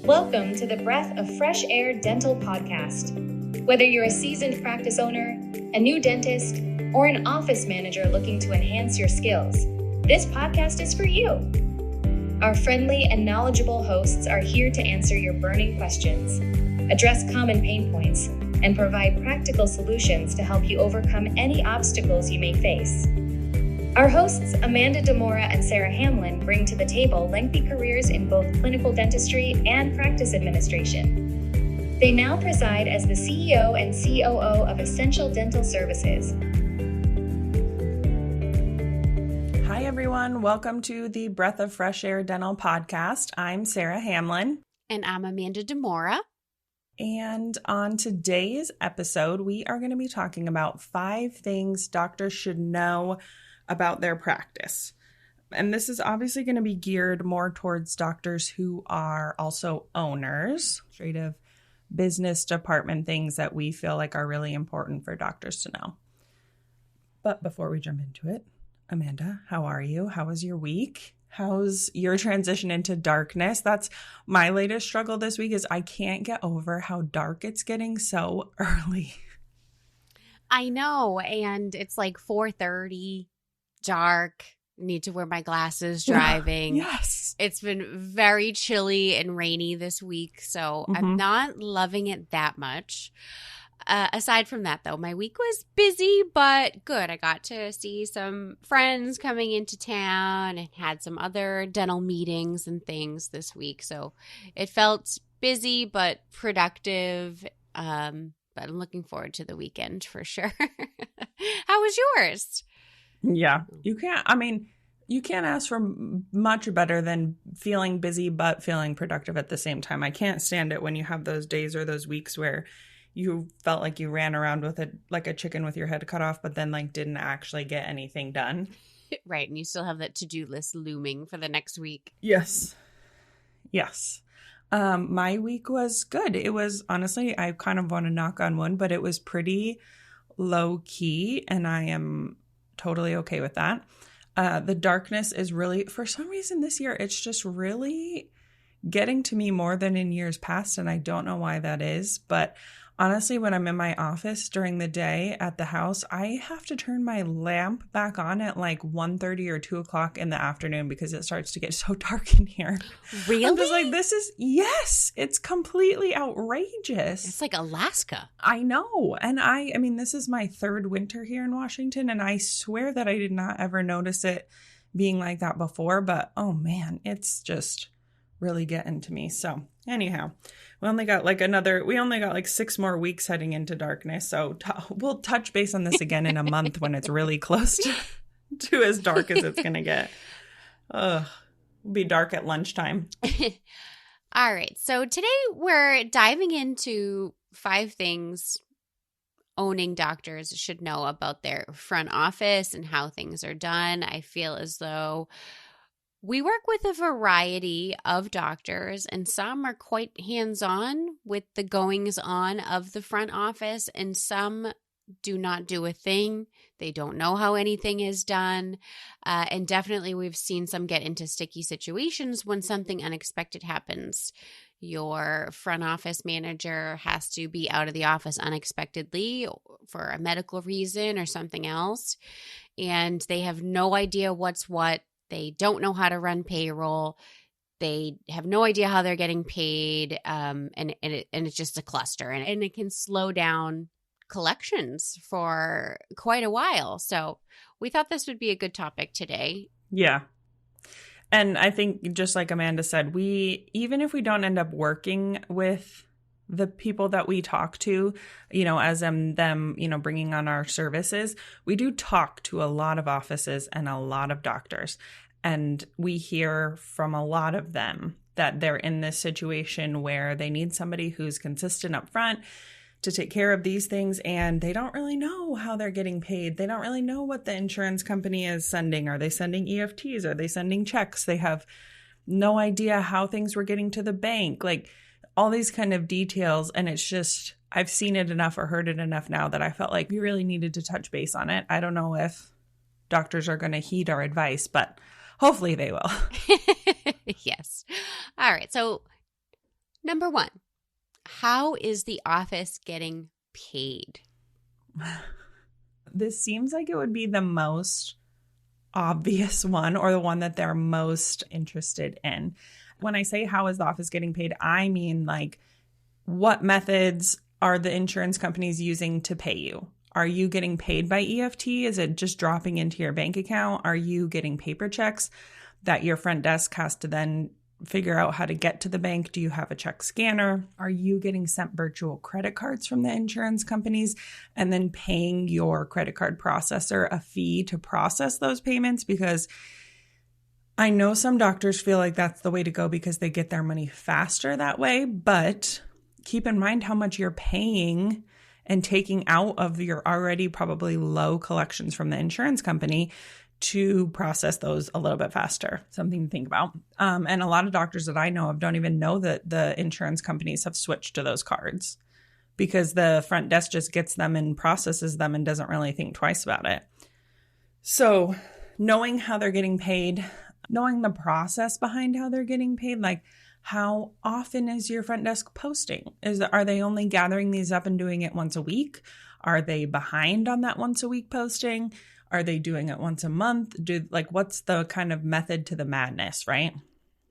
Welcome to the Breath of Fresh Air Dental Podcast. Whether you're a seasoned practice owner, a new dentist, or an office manager looking to enhance your skills, this podcast is for you. Our friendly and knowledgeable hosts are here to answer your burning questions, address common pain points, and provide practical solutions to help you overcome any obstacles you may face. Our hosts, Amanda Demora and Sarah Hamlin, bring to the table lengthy careers in both clinical dentistry and practice administration. They now preside as the CEO and COO of Essential Dental Services. Hi, everyone. Welcome to the Breath of Fresh Air Dental Podcast. I'm Sarah Hamlin. And I'm Amanda Demora. And on today's episode, we are going to be talking about 5 things doctors should know about their practice. And this is obviously going to be geared more towards doctors who are also owners, administrative business department things that we feel like are really important for doctors to know. But before we jump into it, Amanda, how are you? How was your week? How's your transition into darkness? That's my latest struggle this week is I can't get over how dark it's getting so early. I know. And it's like 4:30. Dark, need to wear my glasses driving. Yes. It's been very chilly and rainy this week, so I'm not loving it that much. Aside from that, though, my week was busy, but good. I got to see some friends coming into town and had some other dental meetings and things this week. So it felt busy, but productive. But I'm looking forward to the weekend for sure. How was yours? Yeah, you can't ask for much better than feeling busy but feeling productive at the same time. I can't stand it when you have those days or those weeks where you felt like you ran around with it like a chicken with your head cut off, but then like didn't actually get anything done. Right, and you still have that to-do list looming for the next week. Yes. My week was good. It was, honestly, I kind of want to knock on wood, but it was pretty low key, and I am totally okay with that. The darkness is really, for some reason this year, it's just really getting to me more than in years past, and I don't know why that is, but honestly, when I'm in my office during the day at the house, I have to turn my lamp back on at like 1:30 or 2 o'clock in the afternoon because it starts to get so dark in here. Really? I'm just like, yes, it's completely outrageous. It's like Alaska. I know. And I mean, this is my 3rd winter here in Washington, and I swear that I did not ever notice it being like that before, but oh man, it's just really getting to me. So anyhow, we only got like 6 more weeks heading into darkness. So we'll touch base on this again in a month when it's really close to as dark as it's going to get. It'll be dark at lunchtime. All right. So today we're diving into 5 things owning doctors should know about their front office and how things are done. I feel as though we work with a variety of doctors, and some are quite hands-on with the goings-on of the front office, and some do not do a thing. They don't know how anything is done, and definitely we've seen some get into sticky situations when something unexpected happens. Your front office manager has to be out of the office unexpectedly for a medical reason or something else, and they have no idea what's what. They don't know how to run payroll. They have no idea how they're getting paid, and it's just a cluster. And it can slow down collections for quite a while. So we thought this would be a good topic today. Yeah. And I think just like Amanda said, even if we don't end up working with the people that we talk to, as them, bringing on our services, we do talk to a lot of offices and a lot of doctors. And we hear from a lot of them that they're in this situation where they need somebody who's consistent up front to take care of these things. And they don't really know how they're getting paid. They don't really know what the insurance company is sending. Are they sending EFTs? Are they sending checks? They have no idea how things were getting to the bank. Like, all these kind of details, and it's just, I've seen it enough or heard it enough now that I felt like we really needed to touch base on it. I don't know if doctors are going to heed our advice, but hopefully they will. Yes. All right. So Number 1, how is the office getting paid? This seems like it would be the most obvious one, or the one that they're most interested in. When I say how is the office getting paid, I mean like what methods are the insurance companies using to pay you? Are you getting paid by EFT? Is it just dropping into your bank account? Are you getting paper checks that your front desk has to then figure out how to get to the bank? Do you have a check scanner? Are you getting sent virtual credit cards from the insurance companies and then paying your credit card processor a fee to process those payments? Because I know some doctors feel like that's the way to go because they get their money faster that way, but keep in mind how much you're paying and taking out of your already probably low collections from the insurance company to process those a little bit faster. Something to think about. And a lot of doctors that I know of don't even know that the insurance companies have switched to those cards because the front desk just gets them and processes them and doesn't really think twice about it. So knowing how they're getting paid, knowing the process behind how they're getting paid, like how often is your front desk posting? Are they only gathering these up and doing it once a week? Are they behind on that once a week posting? Are they doing it once a month? What's the kind of method to the madness, right?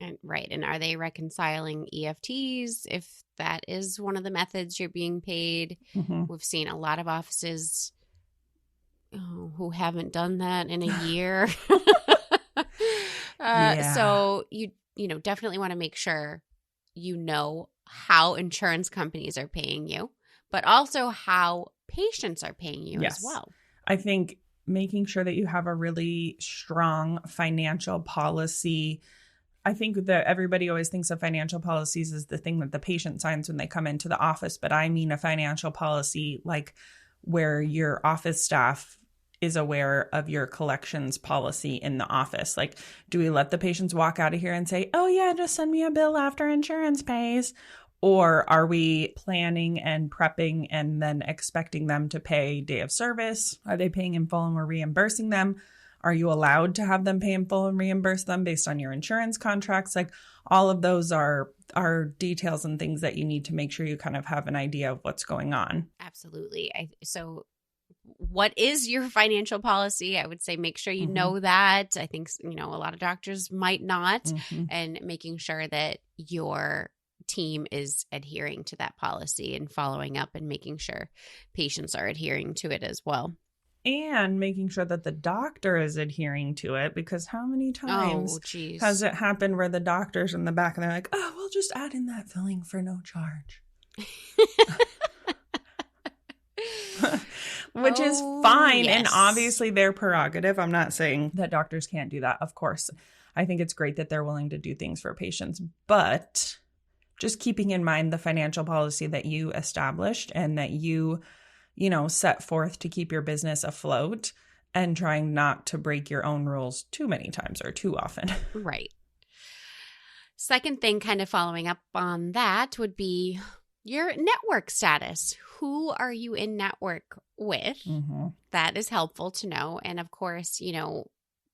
And are they reconciling EFTs if that is one of the methods you're being paid? Mm-hmm. We've seen a lot of offices who haven't done that in a year. So you definitely want to make sure you know how insurance companies are paying you, but also how patients are paying you as well. I think making sure that you have a really strong financial policy. I think that everybody always thinks of financial policies as the thing that the patient signs when they come into the office, but I mean a financial policy like where your office staff is aware of your collections policy in the office. Like, do we let the patients walk out of here and say, oh yeah, just send me a bill after insurance pays? Or are we planning and prepping and then expecting them to pay day of service? Are they paying in full and we're reimbursing them? Are you allowed to have them pay in full and reimburse them based on your insurance contracts? Like all of those are details and things that you need to make sure you kind of have an idea of what's going on. Absolutely. So what is your financial policy? I would say make sure you know that. I think, a lot of doctors might not, and making sure that your team is adhering to that policy and following up and making sure patients are adhering to it as well. And making sure that the doctor is adhering to it, because how many times has it happened where the doctor's in the back and they're like, oh, we'll just add in that filling for no charge. Which is fine. Yes. And obviously their prerogative. I'm not saying that doctors can't do that. Of course, I think it's great that they're willing to do things for patients, but just keeping in mind the financial policy that you established and that you set forth to keep your business afloat, and trying not to break your own rules too many times or too often. Right. Second thing, kind of following up on that, would be your network status. Who are you in network with? That is helpful to know. And of course,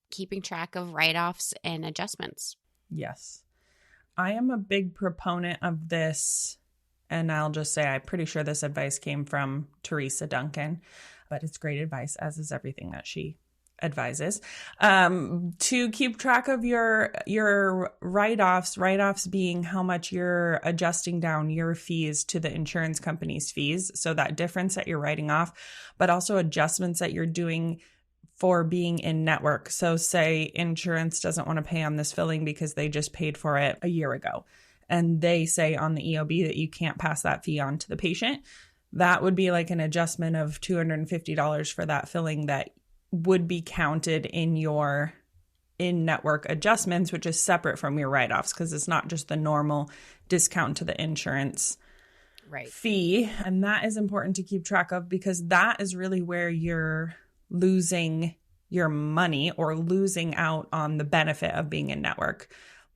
keeping track of write-offs and adjustments. Yes. I am a big proponent of this, and I'll just say I'm pretty sure this advice came from Teresa Duncan, but it's great advice, as is everything that she advises, to keep track of your write-offs being how much you're adjusting down your fees to the insurance company's fees. So that difference that you're writing off, but also adjustments that you're doing for being in network. So say insurance doesn't want to pay on this filling because they just paid for it a year ago, and they say on the EOB that you can't pass that fee on to the patient. That would be like an adjustment of $250 for that filling that would be counted in your in-network adjustments, which is separate from your write-offs, because it's not just the normal discount to the insurance fee. And that is important to keep track of, because that is really where you're losing your money or losing out on the benefit of being in network.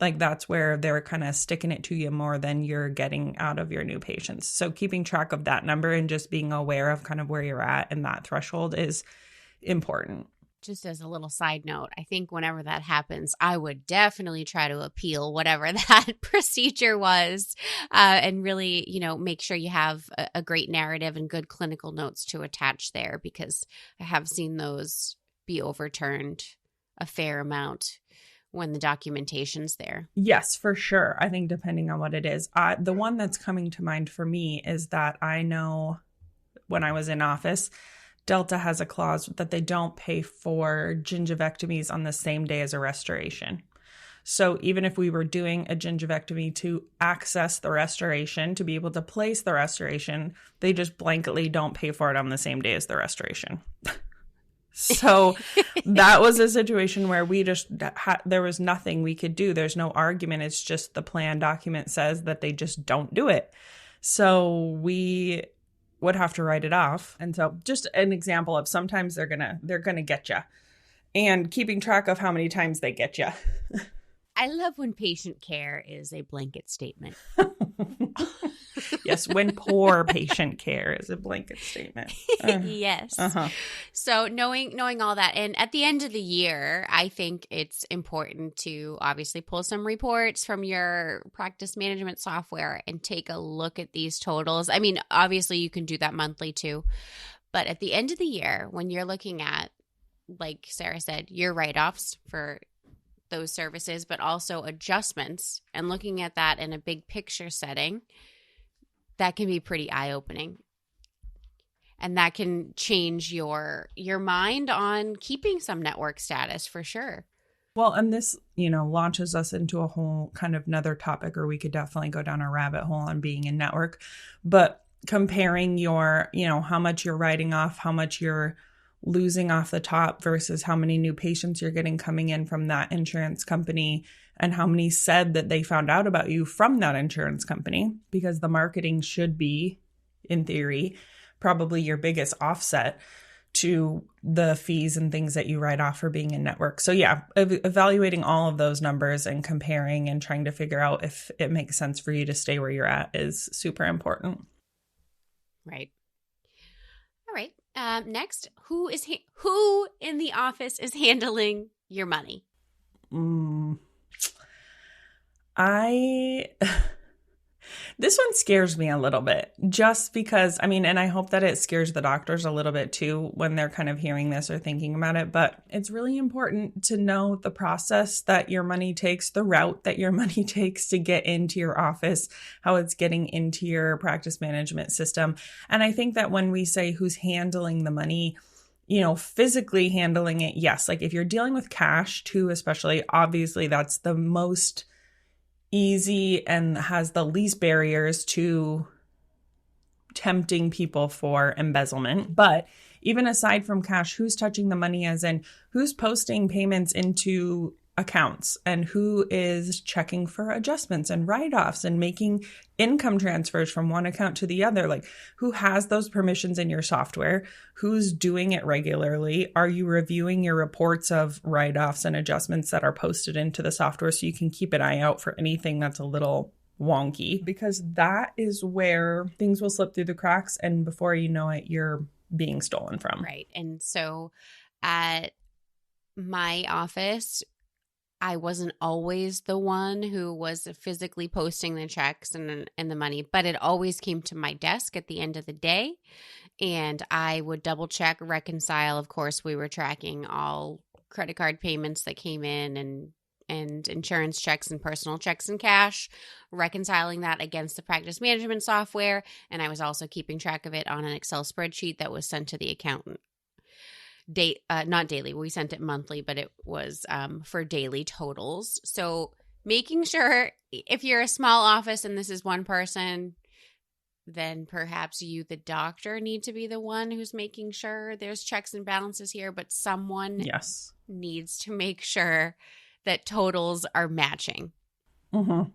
Like that's where they're kind of sticking it to you more than you're getting out of your new patients. So keeping track of that number and just being aware of kind of where you're at and that threshold is important. just as a little side note, I think whenever that happens, I would definitely try to appeal whatever that procedure was, and really, make sure you have a great narrative and good clinical notes to attach there, because I have seen those be overturned a fair amount when the documentation's there. Yes, for sure. I think depending on what it is. The one that's coming to mind for me is that I know when I was in office, Delta has a clause that they don't pay for gingivectomies on the same day as a restoration. So even if we were doing a gingivectomy to access the restoration, to be able to place the restoration, they just blanketly don't pay for it on the same day as the restoration. So that was a situation where we just there was nothing we could do. There's no argument. It's just the plan document says that they just don't do it. So we would have to write it off. And so just an example of sometimes they're gonna get you, and keeping track of how many times they get you. I love when patient care is a blanket statement. Yes, when poor patient care is a blanket statement. Yes. Uh-huh. So knowing all that, and at the end of the year, I think it's important to obviously pull some reports from your practice management software and take a look at these totals. I mean, obviously you can do that monthly too, but at the end of the year, when you're looking at, like Sarah said, your write-offs for those services, but also adjustments, and looking at that in a big picture setting, that can be pretty eye-opening. And that can change your mind on keeping some network status for sure. Well, and this, launches us into a whole kind of another topic, or we could definitely go down a rabbit hole on being in network. But comparing your, how much you're writing off, how much you're losing off the top versus how many new patients you're getting coming in from that insurance company, and how many said that they found out about you from that insurance company, because the marketing should be, in theory, probably your biggest offset to the fees and things that you write off for being in network. So yeah, evaluating all of those numbers and comparing and trying to figure out if it makes sense for you to stay where you're at is super important. Right. All right. Next, who in the office is handling your money? This one scares me a little bit, just because, and I hope that it scares the doctors a little bit too when they're kind of hearing this or thinking about it, but it's really important to know the process that your money takes, the route that your money takes to get into your office, how it's getting into your practice management system. And I think that when we say who's handling the money, physically handling it, yes, like if you're dealing with cash too, especially, obviously that's the most easy and has the least barriers to tempting people for embezzlement. But even aside from cash, who's touching the money, as in who's posting payments into accounts, and who is checking for adjustments and write-offs and making income transfers from one account to the other? Like, who has those permissions in your software? Who's doing it regularly? Are you reviewing your reports of write-offs and adjustments that are posted into the software, so you can keep an eye out for anything that's a little wonky? Because that is where things will slip through the cracks, and before you know it, you're being stolen from. Right. And so at my office, I wasn't always the one who was physically posting the checks and the money, but it always came to my desk at the end of the day, and I would double check, reconcile. Of course, we were tracking all credit card payments that came in and insurance checks and personal checks and cash, reconciling that against the practice management software. And I was also keeping track of it on an Excel spreadsheet that was sent to the accountant. Not daily. We sent it monthly, but it was for daily totals. So making sure, if you're a small office and this is one person, then perhaps you, the doctor, need to be the one who's making sure there's checks and balances here, but someone needs to make sure that totals are matching. Mm-hmm.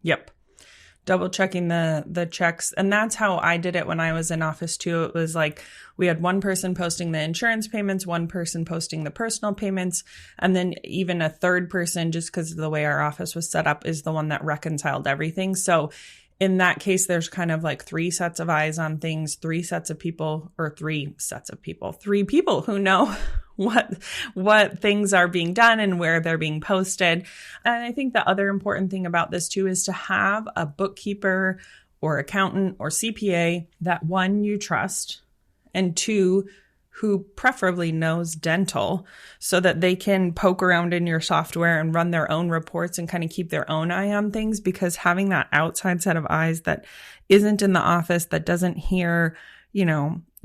Yep. Double checking the checks. And that's how I did it when I was in office too. It was like we had one person posting the insurance payments, one person posting the personal payments, and then even a third person, just because of the way our office was set up, is the one that reconciled everything. So in that case, there's kind of like three sets of eyes on things, three people who know what things are being done and where they're being posted. And I think the other important thing about this too is to have a bookkeeper or accountant or CPA that, one, you trust, and two, who preferably knows dental, so that they can poke around in your software and run their own reports and kind of keep their own eye on things. Because having that outside set of eyes that isn't in the office, that doesn't hear,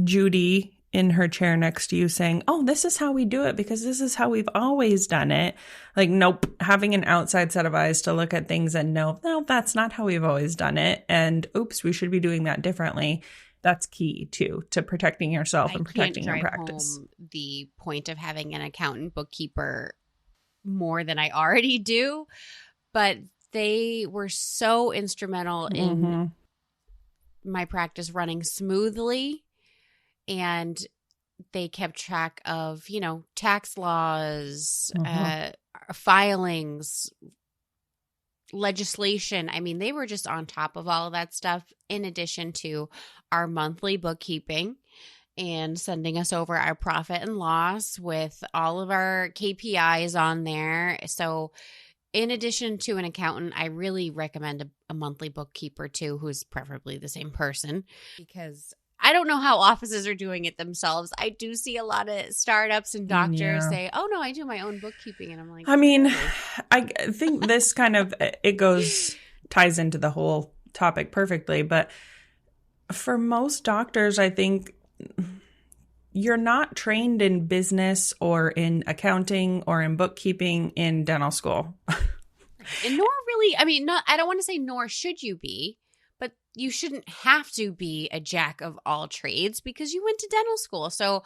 Judy in her chair next to you saying, oh, this is how we do it because this is how we've always done it. Like, nope, having an outside set of eyes to look at things and know, no, that's not how we've always done it. And oops, we should be doing that differently. That's key too, to protecting yourself and protecting your practice. Home the point of having an accountant bookkeeper more than I already do, but they were so instrumental in my practice running smoothly, and they kept track of, tax laws, filings, legislation. I mean, they were just on top of all of that stuff, in addition to our monthly bookkeeping and sending us over our profit and loss with all of our KPIs on there. So in addition to an accountant, I really recommend a monthly bookkeeper too, who's preferably the same person, because I don't know how offices are doing it themselves. I do see a lot of startups and doctors say, oh, no, I do my own bookkeeping. And I'm like, I mean, I think this kind of, ties into the whole topic perfectly. But for most doctors, I think you're not trained in business or in accounting or in bookkeeping in dental school. And nor really, I don't want to say nor should you be. But you shouldn't have to be a jack of all trades because you went to dental school. So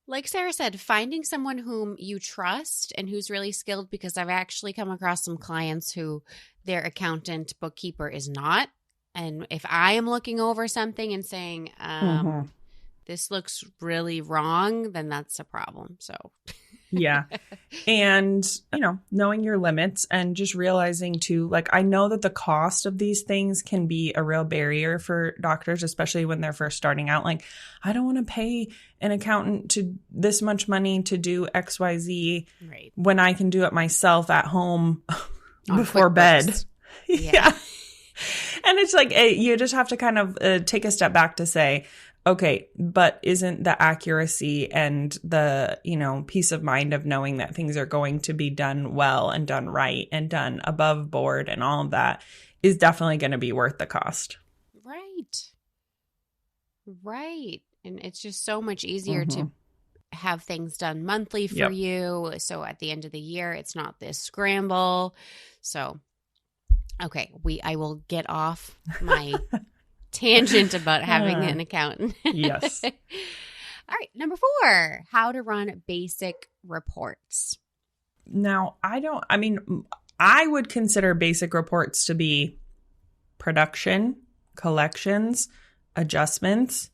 like Sarah said, finding someone whom you trust and who's really skilled, because I've actually come across some clients who their accountant bookkeeper is not. And if I am looking over something and saying, this looks really wrong, then that's a problem. So yeah. And, knowing your limits and just realizing too, like, I know that the cost of these things can be a real barrier for doctors, especially when they're first starting out. Like, I don't want to pay an accountant to this much money to do XYZ when I can do it myself at home before bed. Yeah. And it's like, you just have to kind of take a step back to say, okay, but isn't the accuracy and the, peace of mind of knowing that things are going to be done well and done right and done above board and all of that is definitely going to be worth the cost. Right. And it's just so much easier to have things done monthly for you. So at the end of the year, it's not this scramble. So, okay, I will get off my tangent about having an accountant. Yes. All right. Number 4, how to run basic reports. Now, I would consider basic reports to be production, collections, adjustments,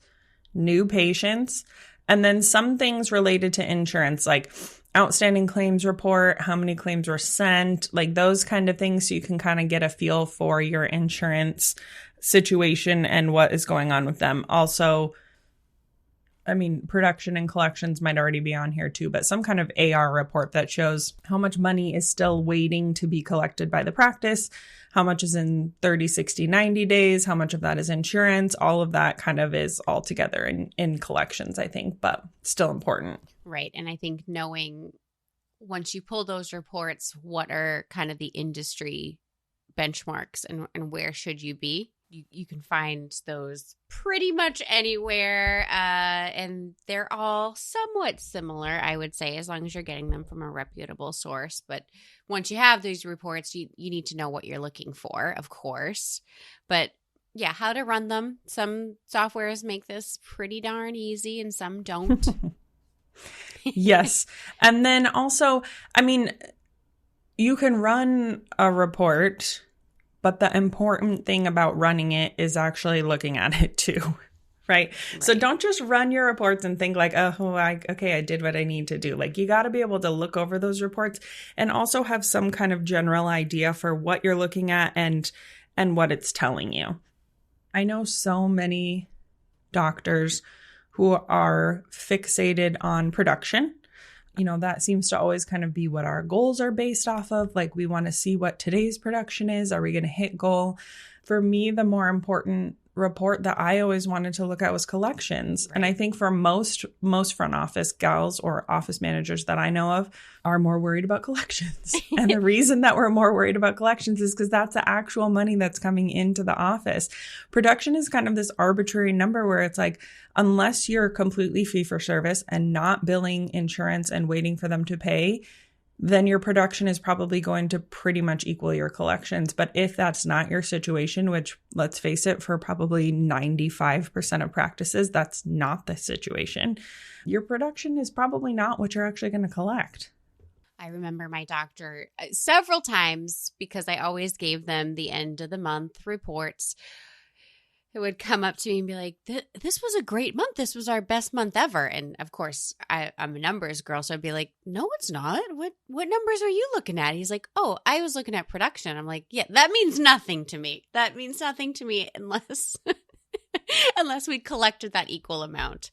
new patients, and then some things related to insurance, like outstanding claims report, how many claims were sent, like those kind of things, so you can kind of get a feel for your insurance situation and what is going on with them. Also, production and collections might already be on here too, but some kind of AR report that shows how much money is still waiting to be collected by the practice, how much is in 30, 60, 90 days, how much of that is insurance. All of that kind of is all together in collections, I think, but still important. Right. And I think knowing once you pull those reports, what are kind of the industry benchmarks and where should you be? You can find those pretty much anywhere, and they're all somewhat similar, I would say, as long as you're getting them from a reputable source. But once you have these reports, you need to know what you're looking for, of course. But yeah, how to run them. Some softwares make this pretty darn easy and some don't. Yes. And then also, you can run a report, but the important thing about running it is actually looking at it too, right? So don't just run your reports and think like, I did what I need to do. Like, you got to be able to look over those reports and also have some kind of general idea for what you're looking at and what it's telling you. I know so many doctors who are fixated on production. That seems to always kind of be what our goals are based off of. Like, we want to see what today's production is. Are we going to hit goal? For me, the more important report that I always wanted to look at was collections. Right. And I think for most front office gals or office managers that I know of are more worried about collections. And the reason that we're more worried about collections is because that's the actual money that's coming into the office. Production is kind of this arbitrary number where it's like, unless you're completely fee for service and not billing insurance and waiting for them to pay, then your production is probably going to pretty much equal your collections. But if that's not your situation, which, let's face it, for probably 95% of practices, that's not the situation, your production is probably not what you're actually going to collect. I remember my doctor several times, because I always gave them the end of the month reports, it would come up to me and be like, this was a great month. This was our best month ever. And of course, I'm a numbers girl. So I'd be like, no, it's not. What numbers are you looking at? He's like, oh, I was looking at production. I'm like, yeah, that means nothing to me. That means nothing to me unless we collected that equal amount.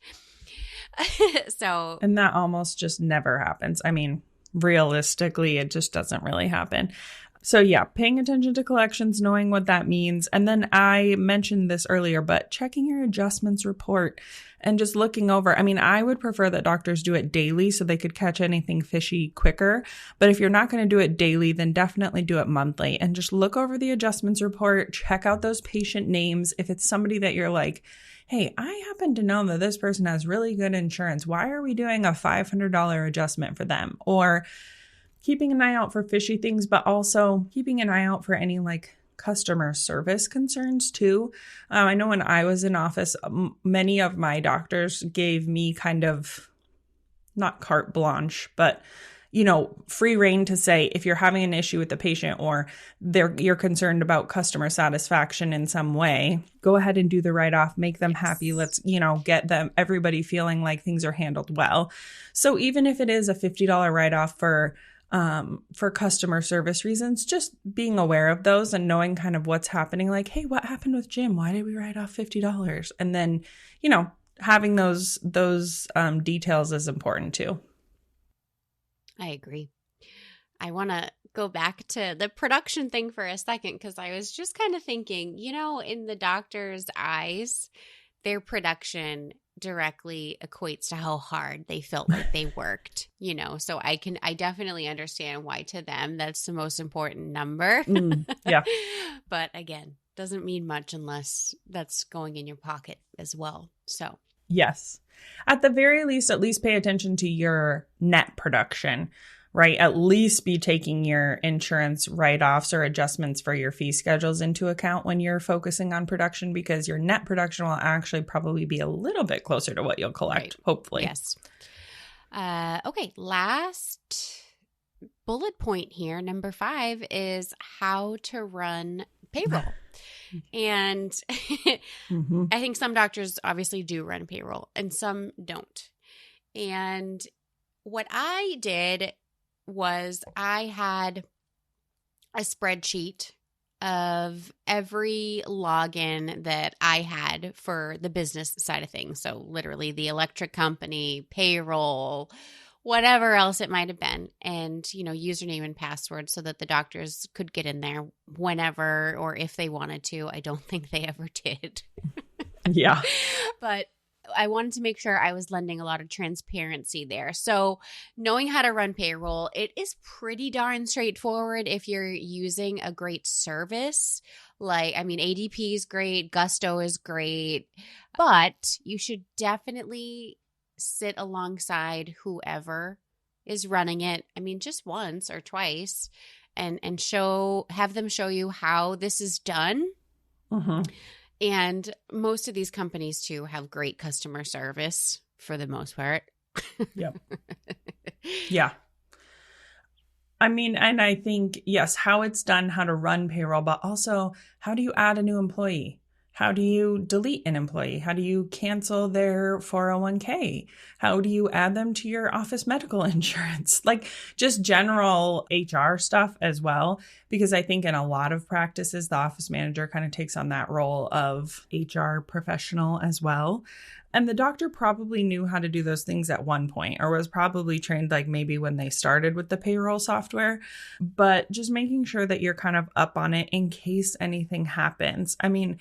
And that almost just never happens. I mean, realistically, it just doesn't really happen. So yeah, paying attention to collections, knowing what that means. And then I mentioned this earlier, but checking your adjustments report and just looking over. I mean, I would prefer that doctors do it daily so they could catch anything fishy quicker. But if you're not going to do it daily, then definitely do it monthly and just look over the adjustments report, check out those patient names. If it's somebody that you're like, hey, I happen to know that this person has really good insurance. Why are we doing a $500 adjustment for them? Or keeping an eye out for fishy things, but also keeping an eye out for any like customer service concerns too. I know when I was in office, many of my doctors gave me kind of not carte blanche, but free reign to say, if you're having an issue with the patient or you're concerned about customer satisfaction in some way, go ahead and do the write-off, make them happy. Let's, get everybody feeling like things are handled well. So even if it is a $50 write-off for customer service reasons, just being aware of those and knowing kind of what's happening. Like, hey, what happened with Jim? Why did we write off $50? And then, having those details is important too. I agree. I want to go back to the production thing for a second, because I was just kind of thinking, in the doctor's eyes, their production directly equates to how hard they felt like they worked, so I definitely understand why to them that's the most important number. Yeah. But again, doesn't mean much unless that's going in your pocket as well. So yes, at the very least, at least pay attention to your net production, right? At least be taking your insurance write-offs or adjustments for your fee schedules into account when you're focusing on production, because your net production will actually probably be a little bit closer to what you'll collect, right. Hopefully. Yes. Okay, last bullet point here, number 5, is how to run payroll. And mm-hmm. I think some doctors obviously do run payroll and some don't. And what I did was I had a spreadsheet of every login that I had for the business side of things. So literally the electric company, payroll, whatever else it might have been, and, username and password so that the doctors could get in there whenever or if they wanted to. I don't think they ever did. Yeah. But I wanted to make sure I was lending a lot of transparency there. So knowing how to run payroll, it is pretty darn straightforward if you're using a great service. ADP is great, Gusto is great, but you should definitely sit alongside whoever is running it. Just once or twice and have them show you how this is done. Mm-hmm. And most of these companies, too, have great customer service for the most part. Yep. Yeah. And I think, yes, how it's done, how to run payroll, but also how do you add a new employee? How do you delete an employee? How do you cancel their 401k? How do you add them to your office medical insurance? Just general HR stuff as well. Because I think in a lot of practices, the office manager kind of takes on that role of HR professional as well. And the doctor probably knew how to do those things at one point, or was probably trained like maybe when they started with the payroll software, but just making sure that you're kind of up on it in case anything happens. I mean,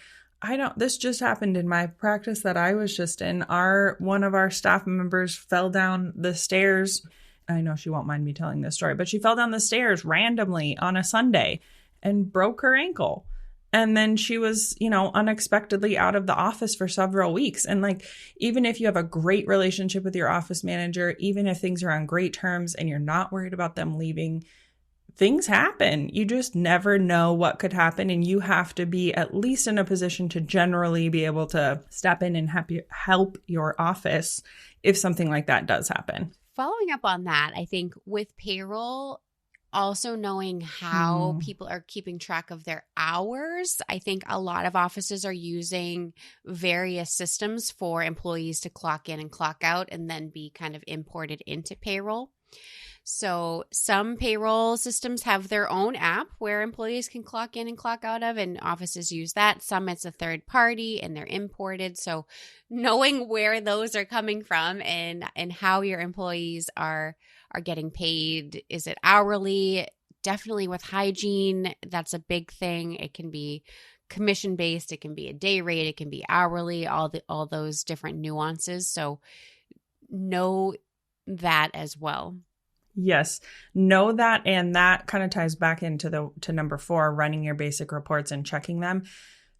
this just happened in my practice that I was just in. One of our staff members fell down the stairs. I know she won't mind me telling this story, but she fell down the stairs randomly on a Sunday and broke her ankle. And then she was, unexpectedly out of the office for several weeks. And like, even if you have a great relationship with your office manager, even if things are on great terms and you're not worried about them leaving, things happen. You just never know what could happen. And you have to be at least in a position to generally be able to step in and help your office if something like that does happen. Following up on that, I think with payroll, also knowing how people are keeping track of their hours. I think a lot of offices are using various systems for employees to clock in and clock out and then be kind of imported into payroll. So some payroll systems have their own app where employees can clock in and clock out of, and offices use that. Some it's a third party and they're imported. So knowing where those are coming from and how your employees are getting paid. Is it hourly? Definitely with hygiene, that's a big thing. It can be commission based, it can be a day rate, it can be hourly, all those different nuances. So know that as well. Yes, know that, and that kind of ties back into to number 4, running your basic reports and checking them.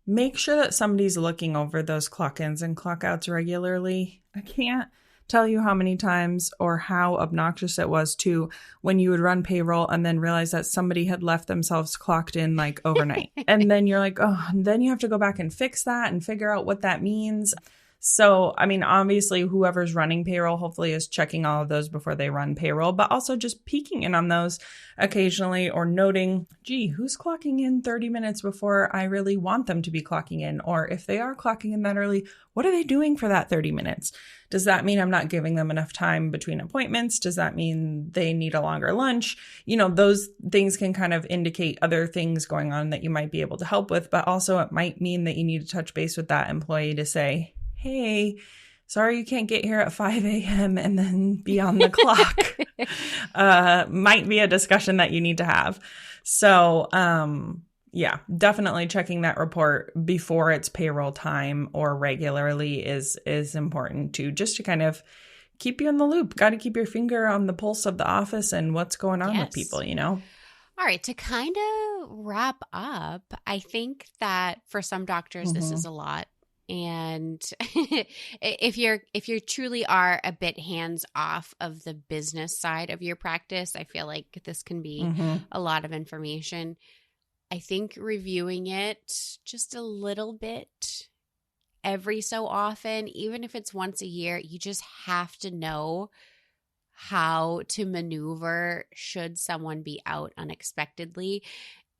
Make sure that somebody's looking over those clock ins and clock outs regularly. I can't tell you how many times or how obnoxious it was too when you would run payroll and then realize that somebody had left themselves clocked in like overnight. And then you're like, oh, and then you have to go back and fix that and figure out what that means. So, I mean, obviously, whoever's running payroll hopefully is checking all of those before they run payroll, but also just peeking in on those occasionally or noting, gee, who's clocking in 30 minutes before I really want them to be clocking in? Or if they are clocking in that early, what are they doing for that 30 minutes? Does that mean I'm not giving them enough time between appointments? Does that mean they need a longer lunch? Those things can kind of indicate other things going on that you might be able to help with, but also it might mean that you need to touch base with that employee to say, hey, sorry you can't get here at 5 a.m. and then be on the clock. Might be a discussion that you need to have. So, yeah, definitely checking that report before it's payroll time or regularly is important too, just to kind of keep you in the loop. Got to keep your finger on the pulse of the office and what's going on with people, All right, to kind of wrap up, I think that for some doctors, this is a lot. And if you truly are a bit hands off of the business side of your practice, I feel like this can be a lot of information. I think reviewing it just a little bit every so often, even if it's once a year, you just have to know how to maneuver should someone be out unexpectedly.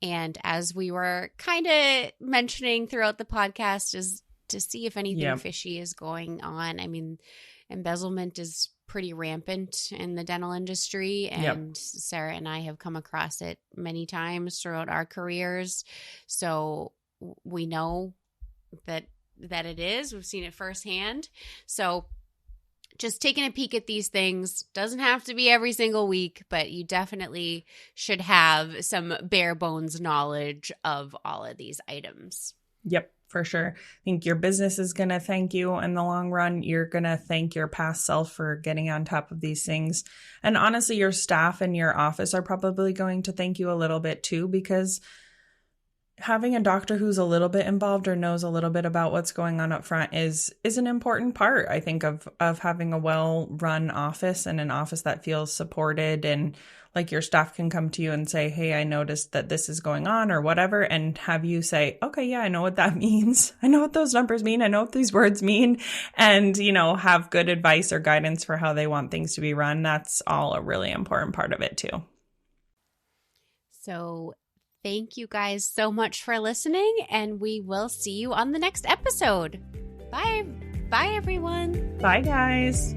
And as we were kind of mentioning throughout the podcast, is to see if anything fishy is going on. I mean, embezzlement is pretty rampant in the dental industry, and Sarah and I have come across it many times throughout our careers. So we know that it is. We've seen it firsthand. So just taking a peek at these things doesn't have to be every single week, but you definitely should have some bare bones knowledge of all of these items. Yep. For sure. I think your business is going to thank you in the long run. You're going to thank your past self for getting on top of these things. And honestly, your staff in your office are probably going to thank you a little bit too, because having a doctor who's a little bit involved or knows a little bit about what's going on up front is an important part, I think, of having a well-run office and an office that feels supported, and like your staff can come to you and say, hey, I noticed that this is going on or whatever, and have you say, okay, yeah, I know what that means. I know what those numbers mean. I know what these words mean, and, have good advice or guidance for how they want things to be run. That's all a really important part of it too. So thank you guys so much for listening, and we will see you on the next episode. Bye. Bye, everyone. Bye, guys.